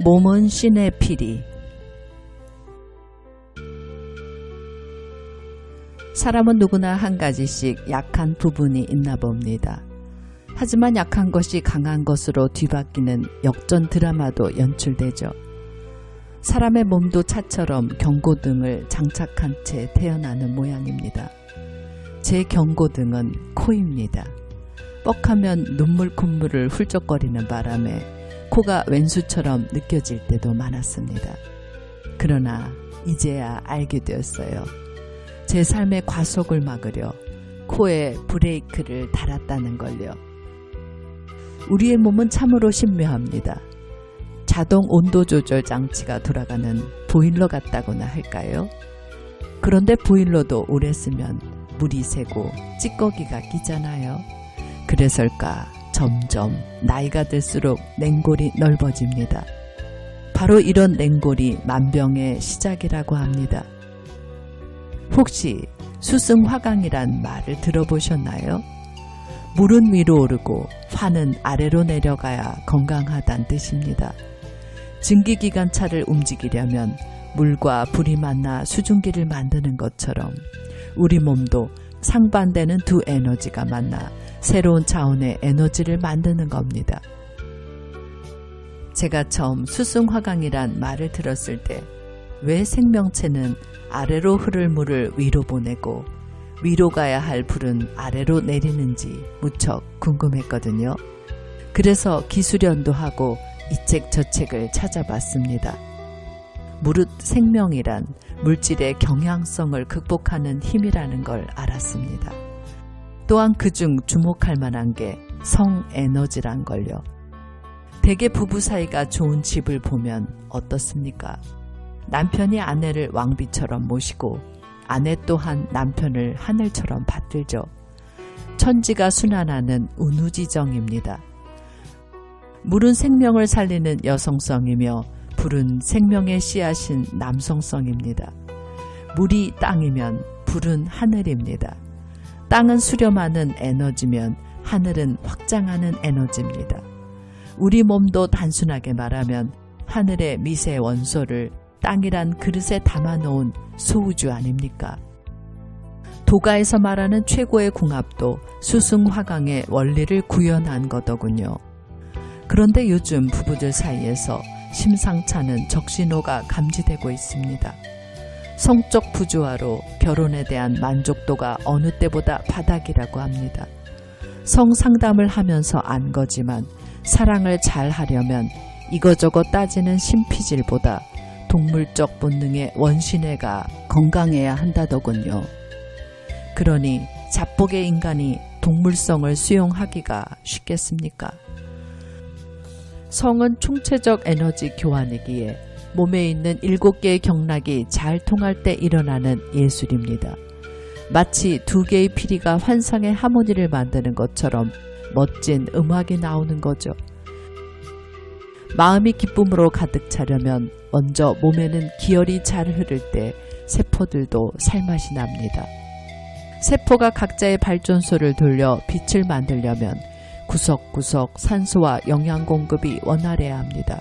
몸은 신의 피리. 사람은 누구나 한 가지씩 약한 부분이 있나 봅니다. 하지만 약한 것이 강한 것으로 뒤바뀌는 역전 드라마도 연출되죠. 사람의 몸도 차처럼 경고등을 장착한 채 태어나는 모양입니다. 제 경고등은 코입니다. 뻑하면 눈물 콧물을 훌쩍거리는 바람에 코가 왼수처럼 느껴질 때도 많았습니다. 그러나 이제야 알게 되었어요. 제 삶의 과속을 막으려 코에 브레이크를 달았다는 걸요. 우리의 몸은 참으로 신묘합니다. 자동 온도 조절 장치가 돌아가는 보일러 같다고나 할까요? 그런데 보일러도 오래 쓰면 물이 새고 찌꺼기가 끼잖아요. 그래서일까 점점 나이가 들수록 냉골이 넓어집니다. 바로 이런 냉골이 만병의 시작이라고 합니다. 혹시 수승화강이란 말을 들어보셨나요? 물은 위로 오르고 화는 아래로 내려가야 건강하다는 뜻입니다. 증기기관차를 움직이려면 물과 불이 만나 수증기를 만드는 것처럼 우리 몸도 상반되는 두 에너지가 만나 새로운 차원의 에너지를 만드는 겁니다. 제가 처음 수승화강이란 말을 들었을 때 왜 생명체는 아래로 흐를 물을 위로 보내고 위로 가야 할 불은 아래로 내리는지 무척 궁금했거든요. 그래서 기술연도 하고 이책저책을 찾아봤습니다. 무릇 생명이란 물질의 경향성을 극복하는 힘이라는 걸 알았습니다. 또한 그중 주목할 만한 게 성에너지란 걸요. 대개 부부 사이가 좋은 집을 보면 어떻습니까? 남편이 아내를 왕비처럼 모시고 아내 또한 남편을 하늘처럼 받들죠. 천지가 순환하는 운우지정입니다. 물은 생명을 살리는 여성성이며 불은 생명의 씨앗인 남성성입니다. 물이 땅이면 불은 하늘입니다. 땅은 수렴하는 에너지면 하늘은 확장하는 에너지입니다. 우리 몸도 단순하게 말하면 하늘의 미세 원소를 땅이란 그릇에 담아놓은 소우주 아닙니까? 도가에서 말하는 최고의 궁합도 수승화강의 원리를 구현한 거더군요. 그런데 요즘 부부들 사이에서 심상찮은 적신호가 감지되고 있습니다. 성적 부조화로 결혼에 대한 만족도가 어느 때보다 바닥이라고 합니다. 성상담을 하면서 안 거지만 사랑을 잘 하려면 이거저거 따지는 신피질보다 동물적 본능의 원신애가 건강해야 한다더군요. 그러니 자복의 인간이 동물성을 수용하기가 쉽겠습니까? 성은 총체적 에너지 교환이기에 몸에 있는 7개의 경락이 잘 통할 때 일어나는 예술입니다. 마치 2개의 피리가 환상의 하모니를 만드는 것처럼 멋진 음악이 나오는 거죠. 마음이 기쁨으로 가득 차려면 먼저 몸에는 기혈이 잘 흐를 때 세포들도 살맛이 납니다. 세포가 각자의 발전소를 돌려 빛을 만들려면 구석구석 산소와 영양 공급이 원활해야 합니다.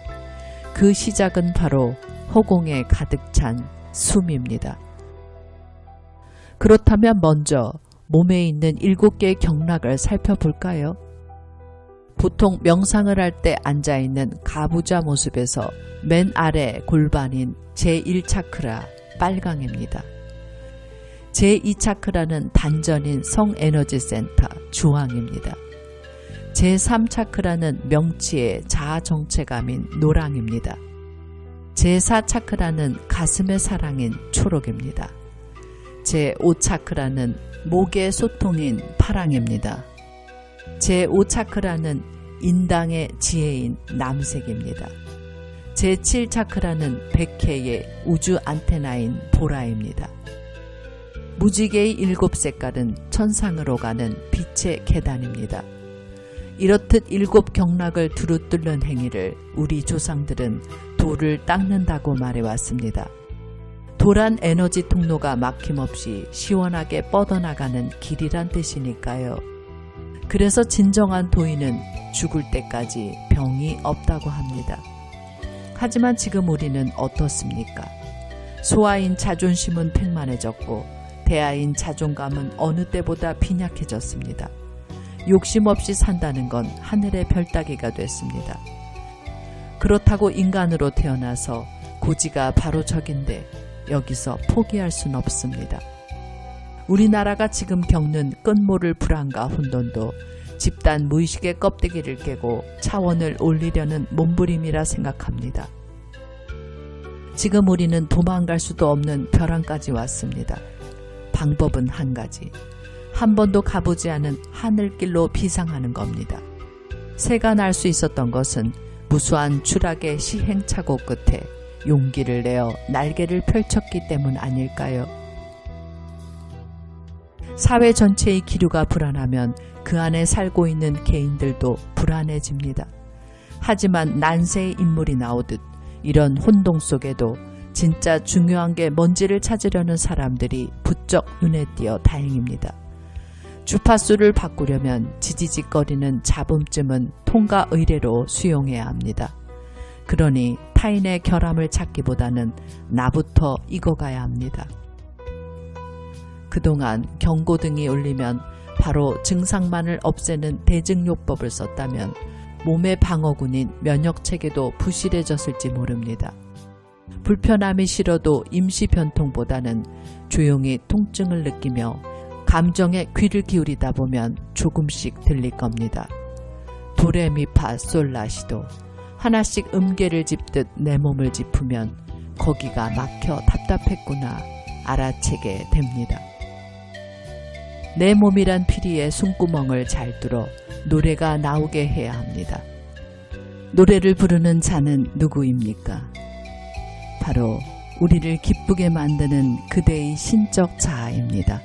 그 시작은 바로 허공에 가득 찬 숨입니다. 그렇다면 먼저 몸에 있는 7개의 경락을 살펴볼까요? 보통 명상을 할 때 앉아있는 가부좌 모습에서 맨 아래 골반인 제1차크라 빨강입니다. 제2차크라는 단전인 성에너지센터 주황입니다. 제3차크라는 명치의 자아정체감인 노랑입니다. 제4차크라는 가슴의 사랑인 초록입니다. 제5차크라는 목의 소통인 파랑입니다. 제5차크라는 인당의 지혜인 남색입니다. 제7차크라는 백회의 우주 안테나인 보라입니다. 무지개의 7색깔은 천상으로 가는 빛의 계단입니다. 이렇듯 7 경락을 두루 뚫는 행위를 우리 조상들은 돌을 닦는다고 말해왔습니다. 돌한 에너지 통로가 막힘없이 시원하게 뻗어나가는 길이란 뜻이니까요. 그래서 진정한 도인은 죽을 때까지 병이 없다고 합니다. 하지만 지금 우리는 어떻습니까? 소아인 자존심은 팽만해졌고 대아인 자존감은 어느 때보다 빈약해졌습니다. 욕심 없이 산다는 건 하늘의 별 따기가 됐습니다. 그렇다고 인간으로 태어나서 고지가 바로 적인데 여기서 포기할 순 없습니다. 우리나라가 지금 겪는 끈모를 불안과 혼돈도 집단 무의식의 껍데기를 깨고 차원을 올리려는 몸부림이라 생각합니다. 지금 우리는 도망갈 수도 없는 벼랑까지 왔습니다. 방법은 한 가지. 한 번도 가보지 않은 하늘길로 비상하는 겁니다. 새가 날 수 있었던 것은 무수한 추락의 시행착오 끝에 용기를 내어 날개를 펼쳤기 때문 아닐까요? 사회 전체의 기류가 불안하면 그 안에 살고 있는 개인들도 불안해집니다. 하지만 난세의 인물이 나오듯 이런 혼동 속에도 진짜 중요한 게 뭔지를 찾으려는 사람들이 부쩍 눈에 띄어 다행입니다. 주파수를 바꾸려면 지지직거리는 잡음쯤은 통과 의례로 수용해야 합니다. 그러니 타인의 결함을 찾기보다는 나부터 익어가야 합니다. 그동안 경고등이 울리면 바로 증상만을 없애는 대증요법을 썼다면 몸의 방어군인 면역체계도 부실해졌을지 모릅니다. 불편함이 싫어도 임시변통보다는 조용히 통증을 느끼며 감정에 귀를 기울이다 보면 조금씩 들릴 겁니다. 도레미파 솔라시도 하나씩 음계를 짚듯 내 몸을 짚으면 거기가 막혀 답답했구나 알아채게 됩니다. 내 몸이란 피리의 숨구멍을 잘 뚫어 노래가 나오게 해야 합니다. 노래를 부르는 자는 누구입니까? 바로 우리를 기쁘게 만드는 그대의 신적 자아입니다.